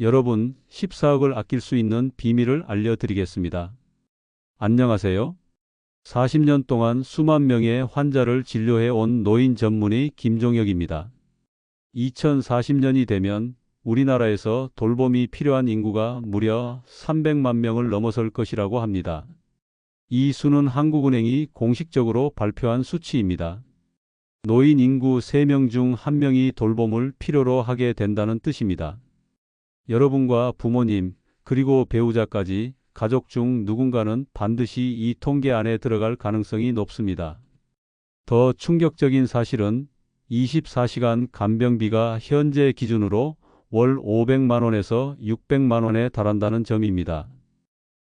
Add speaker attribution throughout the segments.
Speaker 1: 여러분, 14억을 아낄 수 있는 비밀을 알려드리겠습니다. 안녕하세요. 40년 동안 수만 명의 환자를 진료해 온 노인 전문의 김종혁입니다. 2040년이 되면 우리나라에서 돌봄이 필요한 인구가 무려 300만 명을 넘어설 것이라고 합니다. 이 수는 한국은행이 공식적으로 발표한 수치입니다. 노인 인구 3명 중 1명이 돌봄을 필요로 하게 된다는 뜻입니다. 여러분과 부모님, 그리고 배우자까지 가족 중 누군가는 반드시 이 통계 안에 들어갈 가능성이 높습니다. 더 충격적인 사실은 24시간 간병비가 현재 기준으로 월 500만 원에서 600만 원에 달한다는 점입니다.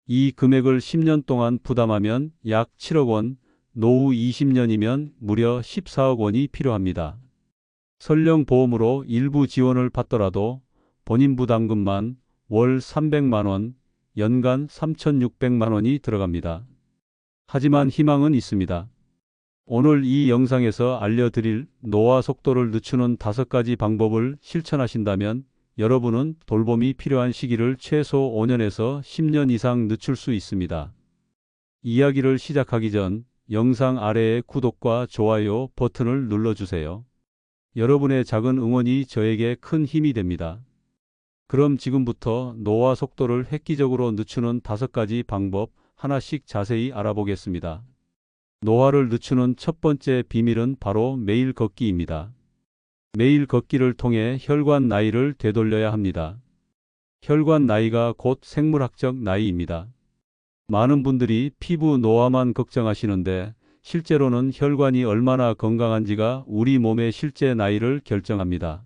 Speaker 1: 이 금액을 10년 동안 부담하면 약 7억 원, 노후 20년이면 무려 14억 원이 필요합니다. 설령 보험으로 일부 지원을 받더라도 본인 부담금만 월 300만 원, 연간 3,600만 원이 들어갑니다. 하지만 희망은 있습니다. 오늘 이 영상에서 알려드릴 노화 속도를 늦추는 5가지 방법을 실천하신다면 여러분은 돌봄이 필요한 시기를 최소 5년에서 10년 이상 늦출 수 있습니다. 이야기를 시작하기 전 영상 아래의 구독과 좋아요 버튼을 눌러주세요. 여러분의 작은 응원이 저에게 큰 힘이 됩니다. 그럼 지금부터 노화 속도를 획기적으로 늦추는 5가지 방법 하나씩 자세히 알아보겠습니다. 노화를 늦추는 첫 번째 비밀은 바로 매일 걷기입니다. 매일 걷기를 통해 혈관 나이를 되돌려야 합니다. 혈관 나이가 곧 생물학적 나이입니다. 많은 분들이 피부 노화만 걱정하시는데 실제로는 혈관이 얼마나 건강한지가 우리 몸의 실제 나이를 결정합니다.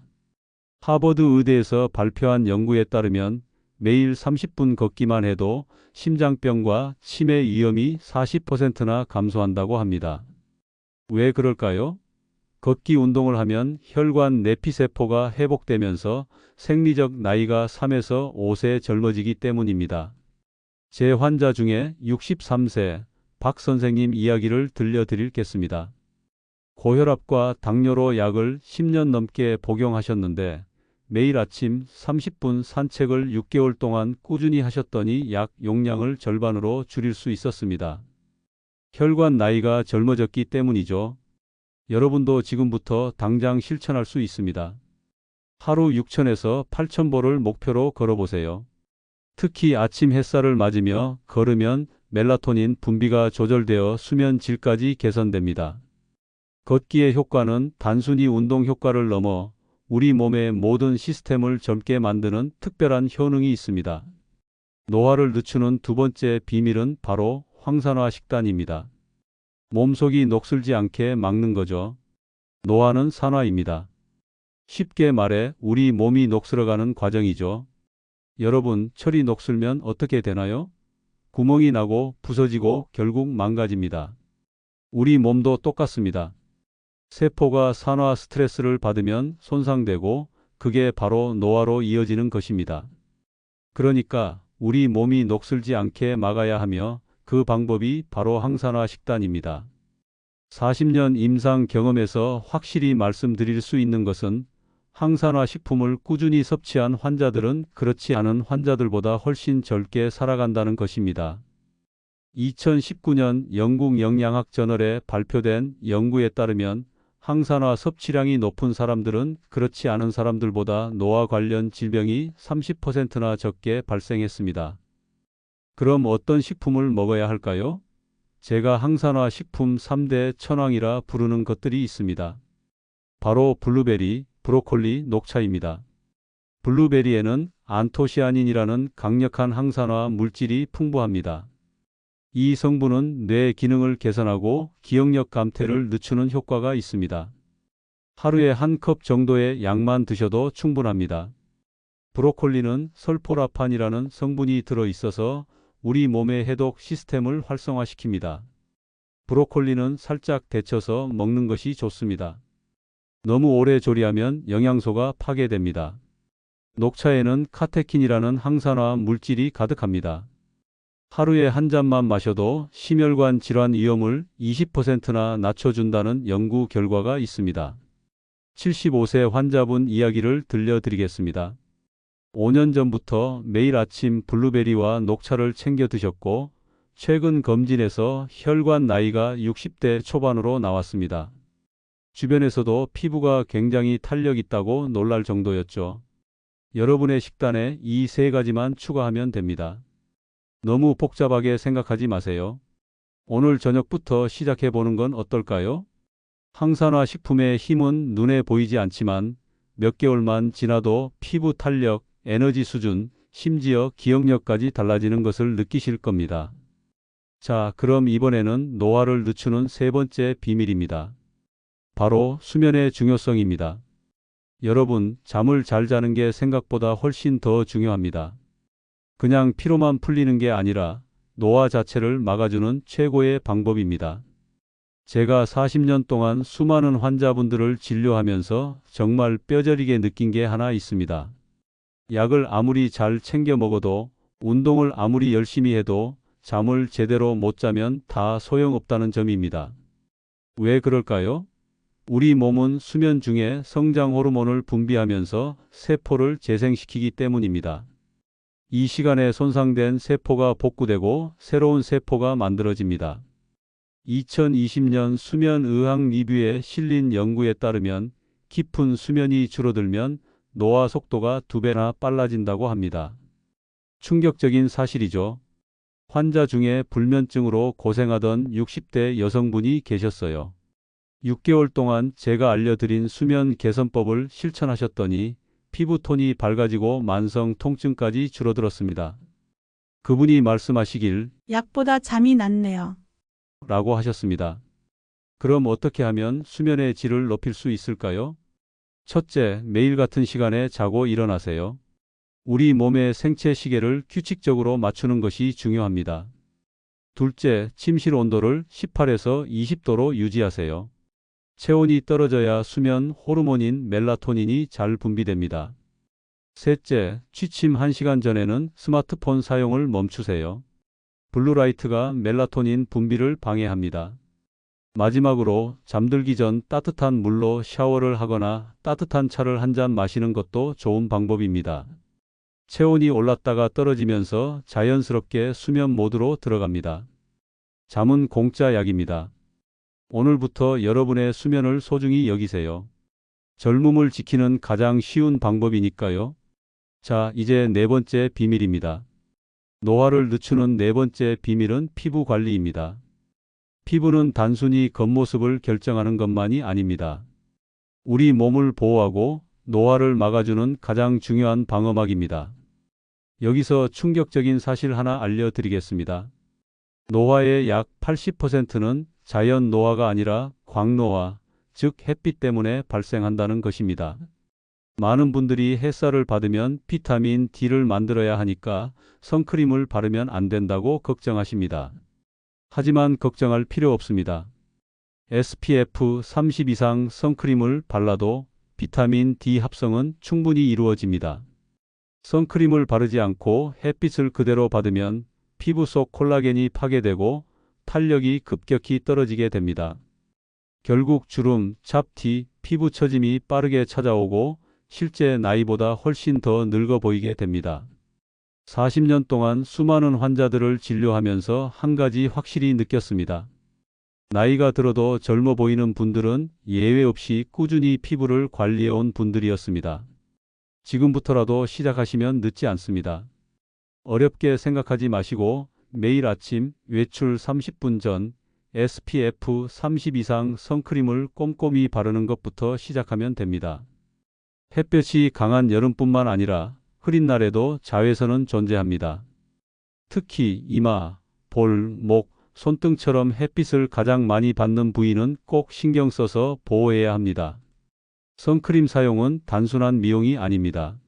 Speaker 1: 하버드 의대에서 발표한 연구에 따르면 매일 30분 걷기만 해도 심장병과 치매 위험이 40%나 감소한다고 합니다. 왜 그럴까요? 걷기 운동을 하면 혈관 내피세포가 회복되면서 생리적 나이가 3에서 5세 젊어지기 때문입니다. 제 환자 중에 63세 박 선생님 이야기를 들려드리겠습니다. 고혈압과 당뇨로 약을 10년 넘게 복용하셨는데 매일 아침 30분 산책을 6개월 동안 꾸준히 하셨더니 약 용량을 절반으로 줄일 수 있었습니다. 혈관 나이가 젊어졌기 때문이죠. 여러분도 지금부터 당장 실천할 수 있습니다. 하루 6,000에서 8,000보를 목표로 걸어보세요. 특히 아침 햇살을 맞으며 걸으면 멜라토닌 분비가 조절되어 수면 질까지 개선됩니다. 걷기의 효과는 단순히 운동 효과를 넘어 우리 몸의 모든 시스템을 젊게 만드는 특별한 효능이 있습니다. 노화를 늦추는 두 번째 비밀은 바로 황산화 식단입니다. 몸속이 녹슬지 않게 막는 거죠. 노화는 산화입니다. 쉽게 말해 우리 몸이 녹슬어가는 과정이죠. 여러분, 철이 녹슬면 어떻게 되나요? 구멍이 나고 부서지고 결국 망가집니다. 우리 몸도 똑같습니다. 세포가 산화 스트레스를 받으면 손상되고 그게 바로 노화로 이어지는 것입니다. 그러니까 우리 몸이 녹슬지 않게 막아야 하며 그 방법이 바로 항산화 식단입니다. 40년 임상 경험에서 확실히 말씀드릴 수 있는 것은 항산화 식품을 꾸준히 섭취한 환자들은 그렇지 않은 환자들보다 훨씬 젊게 살아간다는 것입니다. 2019년 영국 영양학 저널에 발표된 연구에 따르면 항산화 섭취량이 높은 사람들은 그렇지 않은 사람들보다 노화 관련 질병이 30%나 적게 발생했습니다. 그럼 어떤 식품을 먹어야 할까요? 제가 항산화 식품 3대 천왕이라 부르는 것들이 있습니다. 바로 블루베리, 브로콜리, 녹차입니다. 블루베리에는 안토시아닌이라는 강력한 항산화 물질이 풍부합니다. 이 성분은 뇌 기능을 개선하고 기억력 감퇴를 늦추는 효과가 있습니다. 하루에 한 컵 정도의 양만 드셔도 충분합니다. 브로콜리는 설포라판이라는 성분이 들어있어서 우리 몸의 해독 시스템을 활성화시킵니다. 브로콜리는 살짝 데쳐서 먹는 것이 좋습니다. 너무 오래 조리하면 영양소가 파괴됩니다. 녹차에는 카테킨이라는 항산화 물질이 가득합니다. 하루에 한 잔만 마셔도 심혈관 질환 위험을 20%나 낮춰준다는 연구 결과가 있습니다. 75세 환자분 이야기를 들려드리겠습니다. 5년 전부터 매일 아침 블루베리와 녹차를 챙겨 드셨고 최근 검진에서 혈관 나이가 60대 초반으로 나왔습니다. 주변에서도 피부가 굉장히 탄력 있다고 놀랄 정도였죠. 여러분의 식단에 이 세 가지만 추가하면 됩니다. 너무 복잡하게 생각하지 마세요. 오늘 저녁부터 시작해 보는 건 어떨까요? 항산화 식품의 힘은 눈에 보이지 않지만 몇 개월만 지나도 피부 탄력, 에너지 수준, 심지어 기억력까지 달라지는 것을 느끼실 겁니다. 자, 그럼 이번에는 노화를 늦추는 세 번째 비밀입니다. 바로 수면의 중요성입니다. 여러분, 잠을 잘 자는 게 생각보다 훨씬 더 중요합니다. 그냥 피로만 풀리는 게 아니라 노화 자체를 막아주는 최고의 방법입니다. 제가 40년 동안 수많은 환자분들을 진료하면서 정말 뼈저리게 느낀 게 하나 있습니다. 약을 아무리 잘 챙겨 먹어도, 운동을 아무리 열심히 해도 잠을 제대로 못 자면 다 소용없다는 점입니다. 왜 그럴까요? 우리 몸은 수면 중에 성장 호르몬을 분비하면서 세포를 재생시키기 때문입니다. 이 시간에 손상된 세포가 복구되고 새로운 세포가 만들어집니다. 2020년 수면의학 리뷰에 실린 연구에 따르면 깊은 수면이 줄어들면 노화 속도가 2배나 빨라진다고 합니다. 충격적인 사실이죠. 환자 중에 불면증으로 고생하던 60대 여성분이 계셨어요. 6개월 동안 제가 알려드린 수면 개선법을 실천하셨더니 피부톤이 밝아지고 만성 통증까지 줄어들었습니다. 그분이 말씀하시길
Speaker 2: 약보다 잠이 낫네요.
Speaker 1: 라고 하셨습니다. 그럼 어떻게 하면 수면의 질을 높일 수 있을까요? 첫째, 매일 같은 시간에 자고 일어나세요. 우리 몸의 생체 시계를 규칙적으로 맞추는 것이 중요합니다. 둘째, 침실 온도를 18에서 20도로 유지하세요. 체온이 떨어져야 수면 호르몬인 멜라토닌이 잘 분비됩니다. 셋째, 취침 1시간 전에는 스마트폰 사용을 멈추세요. 블루라이트가 멜라토닌 분비를 방해합니다. 마지막으로 잠들기 전 따뜻한 물로 샤워를 하거나 따뜻한 차를 한 잔 마시는 것도 좋은 방법입니다. 체온이 올랐다가 떨어지면서 자연스럽게 수면 모드로 들어갑니다. 잠은 공짜 약입니다. 오늘부터 여러분의 수면을 소중히 여기세요. 젊음을 지키는 가장 쉬운 방법이니까요. 자, 이제 네 번째 비밀입니다. 노화를 늦추는 네 번째 비밀은 피부 관리입니다. 피부는 단순히 겉모습을 결정하는 것만이 아닙니다. 우리 몸을 보호하고 노화를 막아주는 가장 중요한 방어막입니다. 여기서 충격적인 사실 하나 알려드리겠습니다. 노화의 약 80%는 자연 노화가 아니라 광노화, 즉 햇빛 때문에 발생한다는 것입니다. 많은 분들이 햇살을 받으면 비타민 D를 만들어야 하니까 선크림을 바르면 안 된다고 걱정하십니다. 하지만 걱정할 필요 없습니다. SPF 30 이상 선크림을 발라도 비타민 D 합성은 충분히 이루어집니다. 선크림을 바르지 않고 햇빛을 그대로 받으면 피부 속 콜라겐이 파괴되고 탄력이 급격히 떨어지게 됩니다. 결국 주름, 잡티, 피부 처짐이 빠르게 찾아오고 실제 나이보다 훨씬 더 늙어 보이게 됩니다. 40년 동안 수많은 환자들을 진료하면서 한 가지 확실히 느꼈습니다. 나이가 들어도 젊어 보이는 분들은 예외 없이 꾸준히 피부를 관리해 온 분들이었습니다. 지금부터라도 시작하시면 늦지 않습니다. 어렵게 생각하지 마시고 매일 아침 외출 30분 전 SPF 30 이상 선크림을 꼼꼼히 바르는 것부터 시작하면 됩니다. 햇볕이 강한 여름뿐만 아니라 흐린 날에도 자외선은 존재합니다. 특히 이마, 볼, 목, 손등처럼 햇빛을 가장 많이 받는 부위는 꼭 신경 써서 보호해야 합니다. 선크림 사용은 단순한 미용이 아닙니다.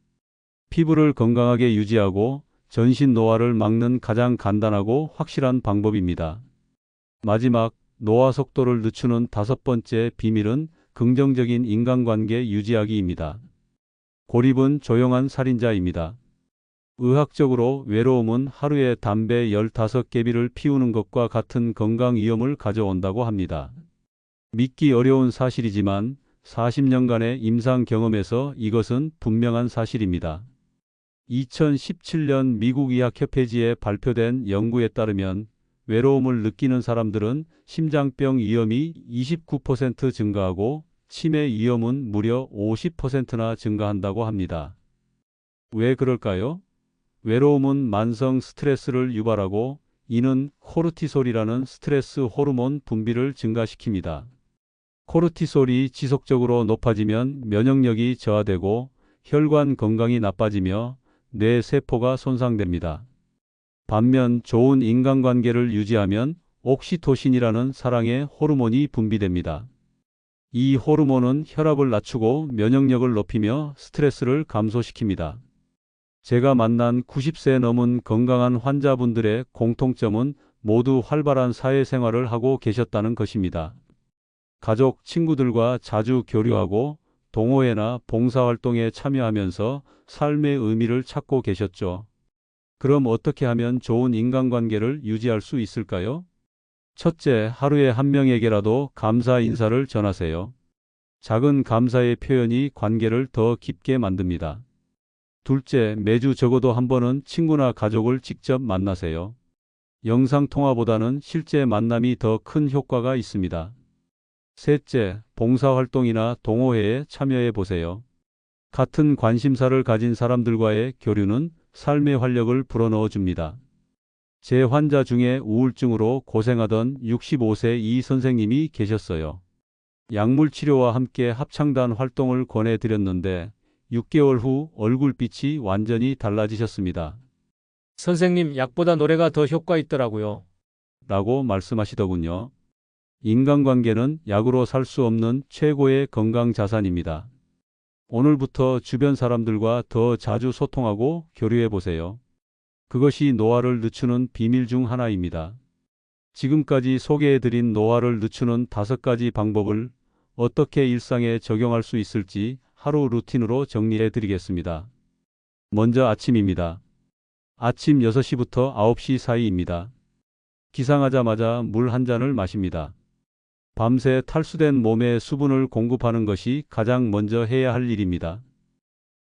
Speaker 1: 피부를 건강하게 유지하고 전신 노화를 막는 가장 간단하고 확실한 방법입니다. 마지막, 노화 속도를 늦추는 다섯 번째 비밀은 긍정적인 인간관계 유지하기입니다. 고립은 조용한 살인자입니다. 의학적으로 외로움은 하루에 담배 15개비를 피우는 것과 같은 건강 위험을 가져온다고 합니다. 믿기 어려운 사실이지만 40년간의 임상 경험에서 이것은 분명한 사실입니다. 2017년 미국 의학협회지에 발표된 연구에 따르면 외로움을 느끼는 사람들은 심장병 위험이 29% 증가하고 치매 위험은 무려 50%나 증가한다고 합니다. 왜 그럴까요? 외로움은 만성 스트레스를 유발하고 이는 코르티솔이라는 스트레스 호르몬 분비를 증가시킵니다. 코르티솔이 지속적으로 높아지면 면역력이 저하되고 혈관 건강이 나빠지며 뇌 세포가 손상됩니다. 반면 좋은 인간관계를 유지하면 옥시토신이라는 사랑의 호르몬이 분비됩니다. 이 호르몬은 혈압을 낮추고 면역력을 높이며 스트레스를 감소시킵니다. 제가 만난 90세 넘은 건강한 환자분들의 공통점은 모두 활발한 사회생활을 하고 계셨다는 것입니다. 가족, 친구들과 자주 교류하고 동호회나 봉사활동에 참여하면서 삶의 의미를 찾고 계셨죠. 그럼 어떻게 하면 좋은 인간관계를 유지할 수 있을까요? 첫째, 하루에 한 명에게라도 감사 인사를 전하세요. 작은 감사의 표현이 관계를 더 깊게 만듭니다. 둘째, 매주 적어도 한 번은 친구나 가족을 직접 만나세요. 영상통화보다는 실제 만남이 더 큰 효과가 있습니다. 셋째, 봉사활동이나 동호회에 참여해 보세요. 같은 관심사를 가진 사람들과의 교류는 삶의 활력을 불어넣어 줍니다. 제 환자 중에 우울증으로 고생하던 65세 이 선생님이 계셨어요. 약물 치료와 함께 합창단 활동을 권해드렸는데 6개월 후 얼굴빛이 완전히 달라지셨습니다.
Speaker 3: 선생님, 약보다 노래가 더 효과 있더라고요.
Speaker 1: 라고 말씀하시더군요. 인간관계는 약으로 살 수 없는 최고의 건강 자산입니다. 오늘부터 주변 사람들과 더 자주 소통하고 교류해 보세요. 그것이 노화를 늦추는 비밀 중 하나입니다. 지금까지 소개해드린 노화를 늦추는 5가지 방법을 어떻게 일상에 적용할 수 있을지 하루 루틴으로 정리해 드리겠습니다. 먼저 아침입니다. 아침 6시부터 9시 사이입니다. 기상하자마자 물 한 잔을 마십니다. 밤새 탈수된 몸에 수분을 공급하는 것이 가장 먼저 해야 할 일입니다.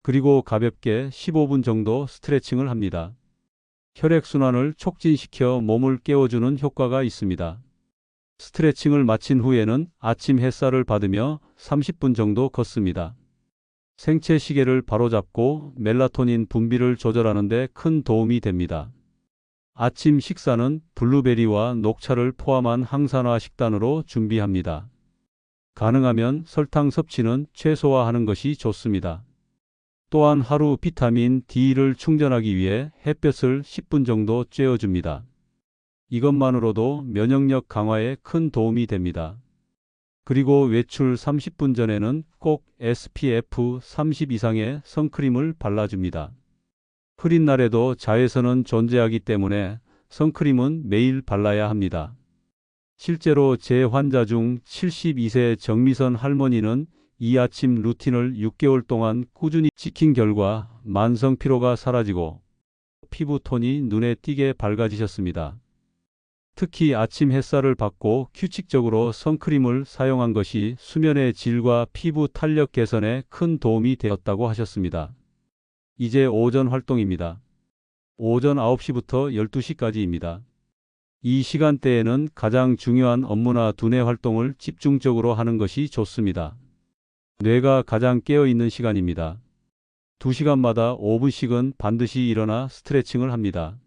Speaker 1: 그리고 가볍게 15분 정도 스트레칭을 합니다. 혈액순환을 촉진시켜 몸을 깨워주는 효과가 있습니다. 스트레칭을 마친 후에는 아침 햇살을 받으며 30분 정도 걷습니다. 생체 시계를 바로잡고 멜라토닌 분비를 조절하는 데 큰 도움이 됩니다. 아침 식사는 블루베리와 녹차를 포함한 항산화 식단으로 준비합니다. 가능하면 설탕 섭취는 최소화하는 것이 좋습니다. 또한 하루 비타민 D를 충전하기 위해 햇볕을 10분 정도 쬐어줍니다. 이것만으로도 면역력 강화에 큰 도움이 됩니다. 그리고 외출 30분 전에는 꼭 SPF 30 이상의 선크림을 발라줍니다. 흐린 날에도 자외선은 존재하기 때문에 선크림은 매일 발라야 합니다. 실제로 제 환자 중 72세 정미선 할머니는 이 아침 루틴을 6개월 동안 꾸준히 지킨 결과 만성 피로가 사라지고 피부톤이 눈에 띄게 밝아지셨습니다. 특히 아침 햇살을 받고 규칙적으로 선크림을 사용한 것이 수면의 질과 피부 탄력 개선에 큰 도움이 되었다고 하셨습니다. 이제 오전 활동입니다. 오전 9시부터 12시까지입니다. 이 시간대에는 가장 중요한 업무나 두뇌 활동을 집중적으로 하는 것이 좋습니다. 뇌가 가장 깨어있는 시간입니다. 2시간마다 5분씩은 반드시 일어나 스트레칭을 합니다.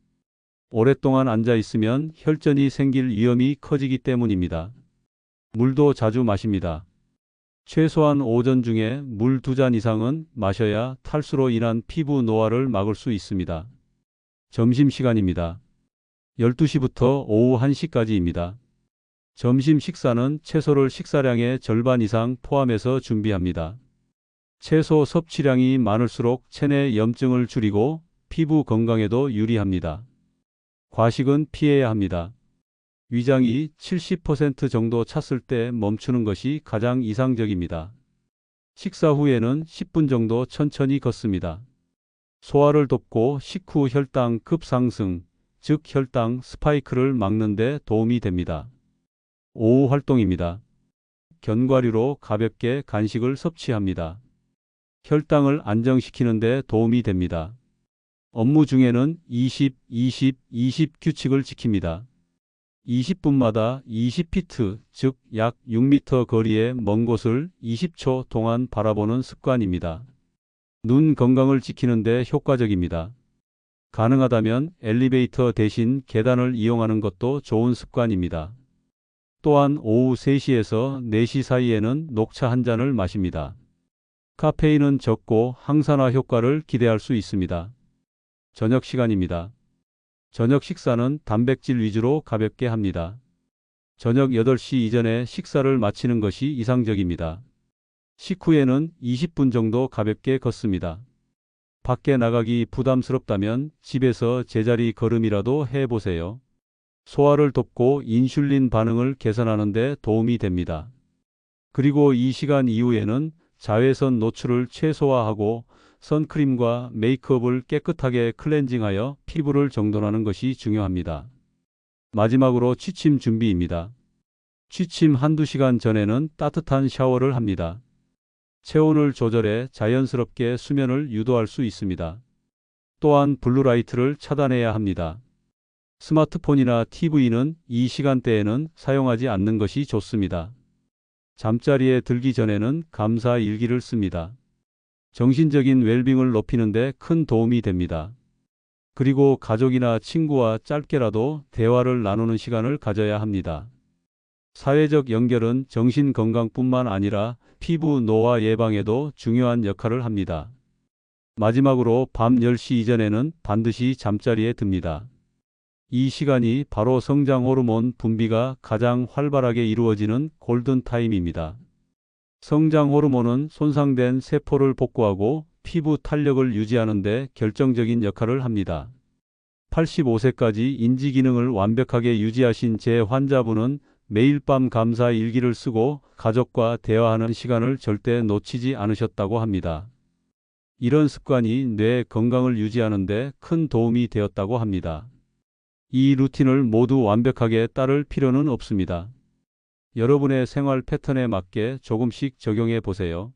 Speaker 1: 오랫동안 앉아 있으면 혈전이 생길 위험이 커지기 때문입니다. 물도 자주 마십니다. 최소한 오전 중에 물 2잔 이상은 마셔야 탈수로 인한 피부 노화를 막을 수 있습니다. 점심시간입니다. 12시부터 오후 1시까지입니다. 점심 식사는 채소를 식사량의 절반 이상 포함해서 준비합니다. 채소 섭취량이 많을수록 체내 염증을 줄이고 피부 건강에도 유리합니다. 과식은 피해야 합니다. 위장이 70% 정도 찼을 때 멈추는 것이 가장 이상적입니다. 식사 후에는 10분 정도 천천히 걷습니다. 소화를 돕고 식후 혈당 급상승, 즉 혈당 스파이크를 막는 데 도움이 됩니다. 오후 활동입니다. 견과류로 가볍게 간식을 섭취합니다. 혈당을 안정시키는 데 도움이 됩니다. 업무 중에는 20, 20, 20 규칙을 지킵니다. 20분마다 20피트, 즉 약 6m 거리의 먼 곳을 20초 동안 바라보는 습관입니다. 눈 건강을 지키는 데 효과적입니다. 가능하다면 엘리베이터 대신 계단을 이용하는 것도 좋은 습관입니다. 또한 오후 3시에서 4시 사이에는 녹차 한 잔을 마십니다. 카페인은 적고 항산화 효과를 기대할 수 있습니다. 저녁 시간입니다. 저녁 식사는 단백질 위주로 가볍게 합니다. 저녁 8시 이전에 식사를 마치는 것이 이상적입니다. 식후에는 20분 정도 가볍게 걷습니다. 밖에 나가기 부담스럽다면 집에서 제자리 걸음이라도 해보세요. 소화를 돕고 인슐린 반응을 개선하는 데 도움이 됩니다. 그리고 이 시간 이후에는 자외선 노출을 최소화하고 선크림과 메이크업을 깨끗하게 클렌징하여 피부를 정돈하는 것이 중요합니다. 마지막으로 취침 준비입니다. 취침 한두 시간 전에는 따뜻한 샤워를 합니다. 체온을 조절해 자연스럽게 수면을 유도할 수 있습니다. 또한 블루라이트를 차단해야 합니다. 스마트폰이나 TV는 이 시간대에는 사용하지 않는 것이 좋습니다. 잠자리에 들기 전에는 감사 일기를 씁니다. 정신적인 웰빙을 높이는 데 큰 도움이 됩니다. 그리고 가족이나 친구와 짧게라도 대화를 나누는 시간을 가져야 합니다. 사회적 연결은 정신 건강뿐만 아니라 피부 노화 예방에도 중요한 역할을 합니다. 마지막으로 밤 10시 이전에는 반드시 잠자리에 듭니다. 이 시간이 바로 성장 호르몬 분비가 가장 활발하게 이루어지는 골든타임입니다. 성장 호르몬은 손상된 세포를 복구하고 피부 탄력을 유지하는 데 결정적인 역할을 합니다. 85세까지 인지 기능을 완벽하게 유지하신 제 환자분은 매일 밤 감사 일기를 쓰고 가족과 대화하는 시간을 절대 놓치지 않으셨다고 합니다. 이런 습관이 뇌 건강을 유지하는 데 큰 도움이 되었다고 합니다. 이 루틴을 모두 완벽하게 따를 필요는 없습니다. 여러분의 생활 패턴에 맞게 조금씩 적용해 보세요.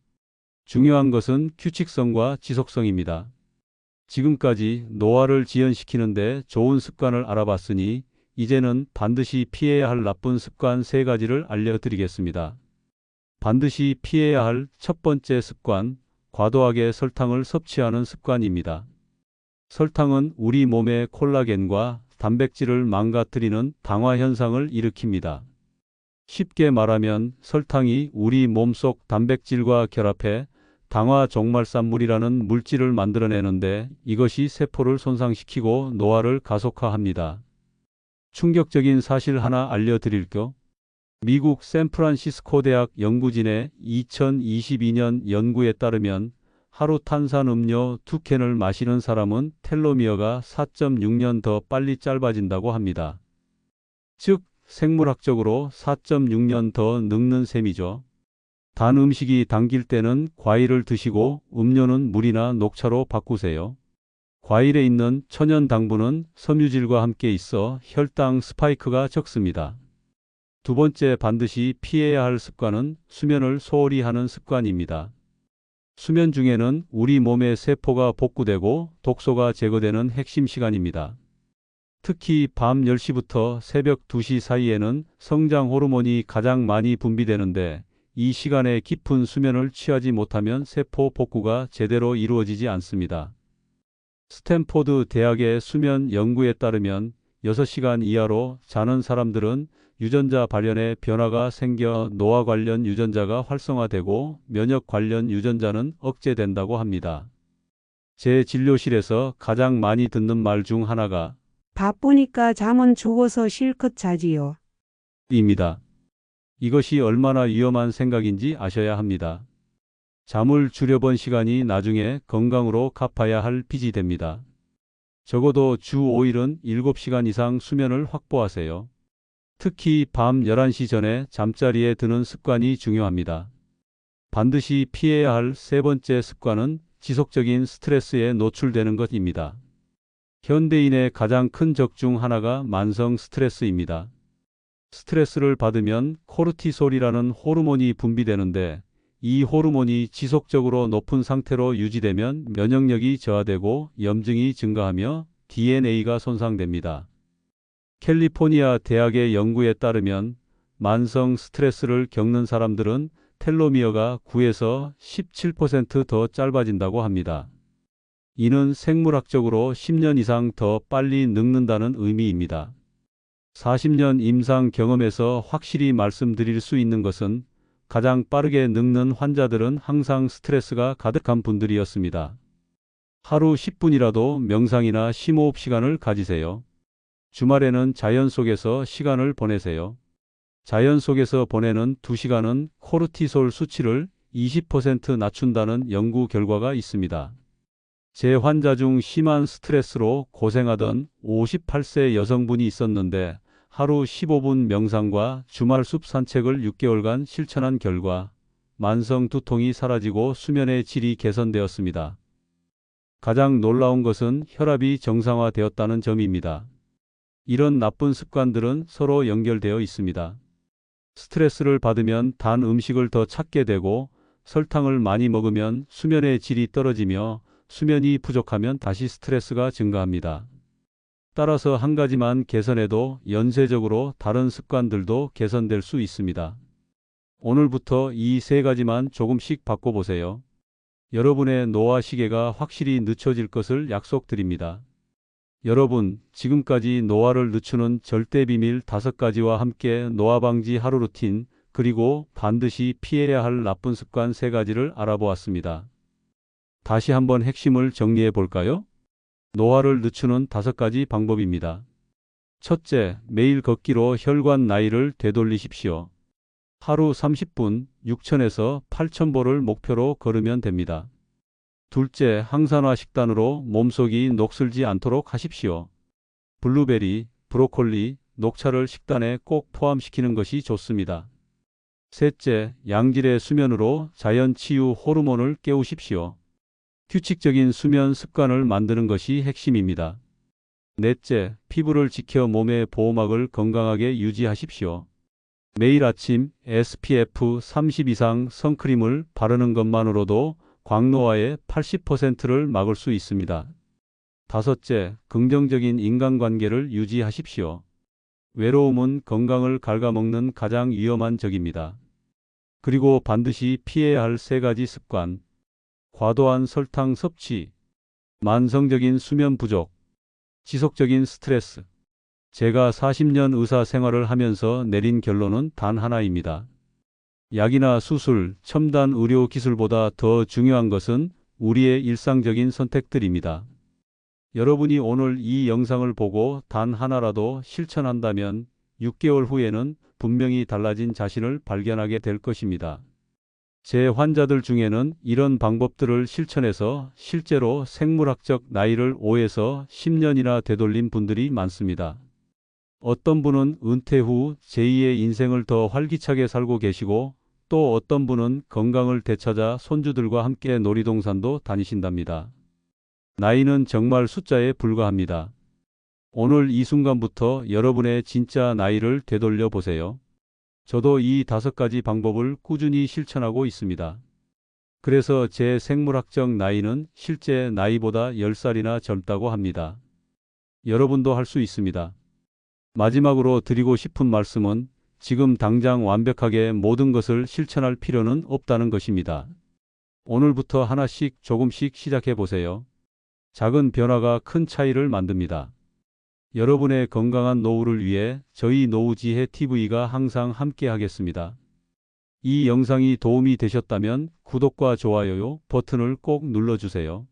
Speaker 1: 중요한 것은 규칙성과 지속성입니다. 지금까지 노화를 지연시키는데 좋은 습관을 알아봤으니 이제는 반드시 피해야 할 나쁜 습관 3가지를 알려드리겠습니다. 반드시 피해야 할 첫 번째 습관, 과도하게 설탕을 섭취하는 습관입니다. 설탕은 우리 몸의 콜라겐과 단백질을 망가뜨리는 당화 현상을 일으킵니다. 쉽게 말하면 설탕이 우리 몸속 단백질과 결합해 당화 종말산물이라는 물질을 만들어내는데 이것이 세포를 손상시키고 노화를 가속화합니다. 충격적인 사실 하나 알려드릴게요. 미국 샌프란시스코 대학 연구진의 2022년 연구에 따르면 하루 탄산음료 2캔을 마시는 사람은 텔로미어가 4.6년 더 빨리 짧아진다고 합니다. 즉, 생물학적으로 4.6년 더 늙는 셈이죠. 단 음식이 당길 때는 과일을 드시고 음료는 물이나 녹차로 바꾸세요. 과일에 있는 천연 당분은 섬유질과 함께 있어 혈당 스파이크가 적습니다. 두 번째 반드시 피해야 할 습관은 수면을 소홀히 하는 습관입니다. 수면 중에는 우리 몸의 세포가 복구되고 독소가 제거되는 핵심 시간입니다. 특히 밤 10시부터 새벽 2시 사이에는 성장 호르몬이 가장 많이 분비되는데 이 시간에 깊은 수면을 취하지 못하면 세포 복구가 제대로 이루어지지 않습니다. 스탠포드 대학의 수면 연구에 따르면 6시간 이하로 자는 사람들은 유전자 발현에 변화가 생겨 노화 관련 유전자가 활성화되고 면역 관련 유전자는 억제된다고 합니다. 제 진료실에서 가장 많이 듣는 말 중 하나가
Speaker 4: 바쁘니까 잠은 죽어서 실컷 자지요.
Speaker 1: 입니다. 이것이 얼마나 위험한 생각인지 아셔야 합니다. 잠을 줄여본 시간이 나중에 건강으로 갚아야 할 빚이 됩니다. 적어도 주 5일은 7시간 이상 수면을 확보하세요. 특히 밤 11시 전에 잠자리에 드는 습관이 중요합니다. 반드시 피해야 할 세 번째 습관은 지속적인 스트레스에 노출되는 것입니다. 현대인의 가장 큰 적 중 하나가 만성 스트레스입니다. 스트레스를 받으면 코르티솔이라는 호르몬이 분비되는데 이 호르몬이 지속적으로 높은 상태로 유지되면 면역력이 저하되고 염증이 증가하며 DNA가 손상됩니다. 캘리포니아 대학의 연구에 따르면 만성 스트레스를 겪는 사람들은 텔로미어가 9에서 17% 더 짧아진다고 합니다. 이는 생물학적으로 10년 이상 더 빨리 늙는다는 의미입니다. 40년 임상 경험에서 확실히 말씀드릴 수 있는 것은 가장 빠르게 늙는 환자들은 항상 스트레스가 가득한 분들이었습니다. 하루 10분이라도 명상이나 심호흡 시간을 가지세요. 주말에는 자연 속에서 시간을 보내세요. 자연 속에서 보내는 2시간은 코르티솔 수치를 20% 낮춘다는 연구 결과가 있습니다. 제 환자 중 심한 스트레스로 고생하던 58세 여성분이 있었는데 하루 15분 명상과 주말 숲 산책을 6개월간 실천한 결과 만성 두통이 사라지고 수면의 질이 개선되었습니다. 가장 놀라운 것은 혈압이 정상화되었다는 점입니다. 이런 나쁜 습관들은 서로 연결되어 있습니다. 스트레스를 받으면 단 음식을 더 찾게 되고 설탕을 많이 먹으면 수면의 질이 떨어지며 수면이 부족하면 다시 스트레스가 증가합니다. 따라서 한 가지만 개선해도 연쇄적으로 다른 습관들도 개선될 수 있습니다. 오늘부터 이 세 가지만 조금씩 바꿔보세요. 여러분의 노화 시계가 확실히 늦춰질 것을 약속드립니다. 여러분, 지금까지 노화를 늦추는 절대 비밀 5가지와 함께 노화 방지 하루 루틴, 그리고 반드시 피해야 할 나쁜 습관 3가지를 알아보았습니다. 다시 한번 핵심을 정리해 볼까요? 노화를 늦추는 5가지 방법입니다. 첫째, 매일 걷기로 혈관 나이를 되돌리십시오. 하루 30분, 6,000에서 8,000보를 목표로 걸으면 됩니다. 둘째, 항산화 식단으로 몸속이 녹슬지 않도록 하십시오. 블루베리, 브로콜리, 녹차를 식단에 꼭 포함시키는 것이 좋습니다. 셋째, 양질의 수면으로 자연 치유 호르몬을 깨우십시오. 규칙적인 수면 습관을 만드는 것이 핵심입니다. 넷째, 피부를 지켜 몸의 보호막을 건강하게 유지하십시오. 매일 아침 SPF 30 이상 선크림을 바르는 것만으로도 광노화의 80%를 막을 수 있습니다. 다섯째, 긍정적인 인간관계를 유지하십시오. 외로움은 건강을 갉아먹는 가장 위험한 적입니다. 그리고 반드시 피해야 할 3가지 습관. 과도한 설탕 섭취, 만성적인 수면 부족, 지속적인 스트레스. 제가 40년 의사 생활을 하면서 내린 결론은 단 하나입니다. 약이나 수술, 첨단 의료 기술보다 더 중요한 것은 우리의 일상적인 선택들입니다. 여러분이 오늘 이 영상을 보고 단 하나라도 실천한다면 6개월 후에는 분명히 달라진 자신을 발견하게 될 것입니다. 제 환자들 중에는 이런 방법들을 실천해서 실제로 생물학적 나이를 5에서 10년이나 되돌린 분들이 많습니다. 어떤 분은 은퇴 후 제2의 인생을 더 활기차게 살고 계시고 또 어떤 분은 건강을 되찾아 손주들과 함께 놀이동산도 다니신답니다. 나이는 정말 숫자에 불과합니다. 오늘 이 순간부터 여러분의 진짜 나이를 되돌려 보세요. 저도 이 5가지 방법을 꾸준히 실천하고 있습니다. 그래서 제 생물학적 나이는 실제 나이보다 10살이나 젊다고 합니다. 여러분도 할 수 있습니다. 마지막으로 드리고 싶은 말씀은 지금 당장 완벽하게 모든 것을 실천할 필요는 없다는 것입니다. 오늘부터 하나씩 조금씩 시작해 보세요. 작은 변화가 큰 차이를 만듭니다. 여러분의 건강한 노후를 위해 저희 노후지혜 TV가 항상 함께 하겠습니다. 이 영상이 도움이 되셨다면 구독과 좋아요 버튼을 꼭 눌러주세요.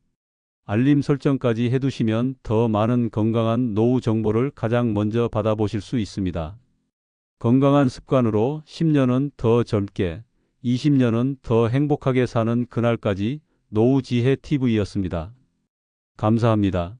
Speaker 1: 알림 설정까지 해두시면 더 많은 건강한 노후 정보를 가장 먼저 받아보실 수 있습니다. 건강한 습관으로 10년은 더 젊게, 20년은 더 행복하게 사는 그날까지 노후지혜 TV였습니다. 감사합니다.